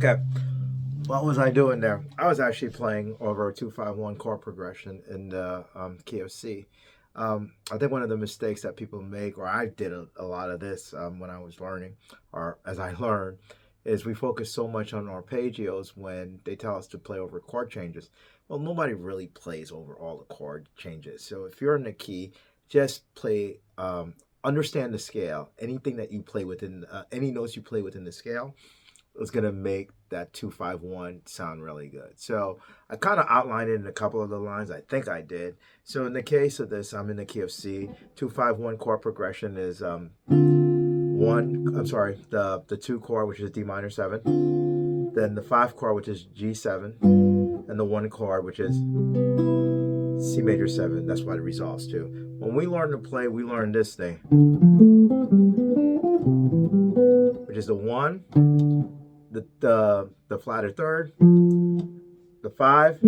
Okay, what was I doing there? I was actually playing over a 2-5-1 chord progression in the key of C. I think one of the mistakes that people make, or I did a lot of this when I was learning, or as I learned, is we focus so much on arpeggios when they tell us to play over chord changes. Well, nobody really plays over all the chord changes. So if you're in the key, just play, understand the scale. Anything that you play within, any notes you play within the scale is going to make that 2-5-1 sound really good. So I kind of outlined it in a couple of the lines. I think I did. So in the case of this, I'm in the key of C. 2-5-1 chord progression is the 2 chord, which is D minor 7, then the 5 chord, which is G7, and the 1 chord, which is C major 7. That's what it resolves to. When we learn to play, we learn this thing, which is the 1, the flatted 3rd, the 5,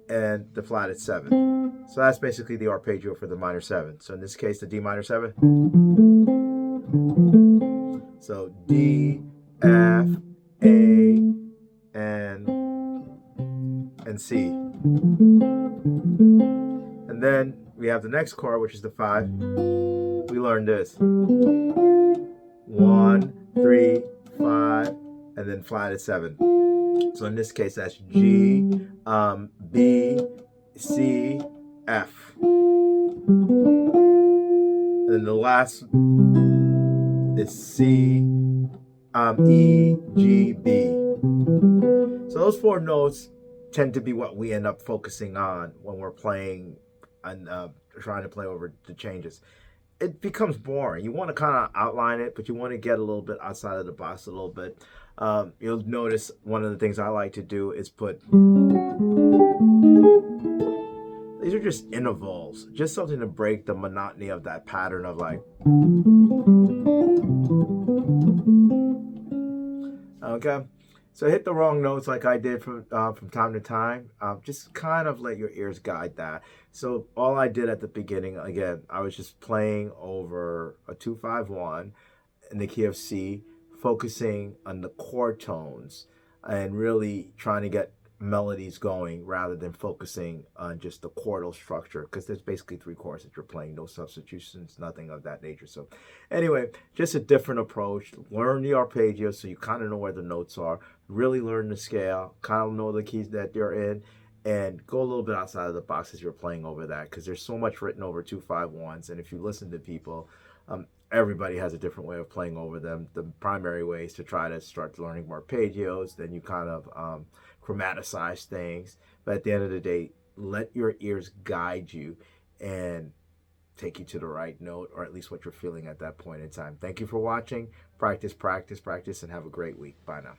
and the flatted 7. So that's basically the arpeggio for the minor 7. So in this case, the D minor 7. So D, F, A, and C. And then we have the next chord, which is the 5. We learn this. 1, 3, 5, and then flatted 7. So in this case, that's G, B, C, F. And then the last is C, E, G, B. So those 4 notes, tend to be what we end up focusing on when we're playing and trying to play over the changes. It becomes boring. You want to kind of outline it, but you want to get a little bit outside of the box a little bit. You'll notice one of the things I like to do is put, these are just intervals, just something to break the monotony of that pattern of like, okay. So hit the wrong notes like I did from time to time. Just kind of let your ears guide that. So all I did at the beginning, again, I was just playing over a 2-5-1 in the key of C, focusing on the chord tones and really trying to get melodies going rather than focusing on just the chordal structure, because there's basically 3 chords that you're playing, no substitutions, nothing of that nature. So anyway, just a different approach. Learn the arpeggios so you kind of know where the notes are, really learn the scale, kind of know the keys that you're in, and go a little bit outside of the box as you're playing over that, because there's so much written over 2-5-1s, and if you listen to people, everybody has a different way of playing over them. The primary way is to try to start learning more arpeggios, then you kind of chromaticize things. But at the end of the day, let your ears guide you and take you to the right note, or at least what you're feeling at that point in time. Thank you for watching. Practice, practice, practice, and have a great week. Bye now.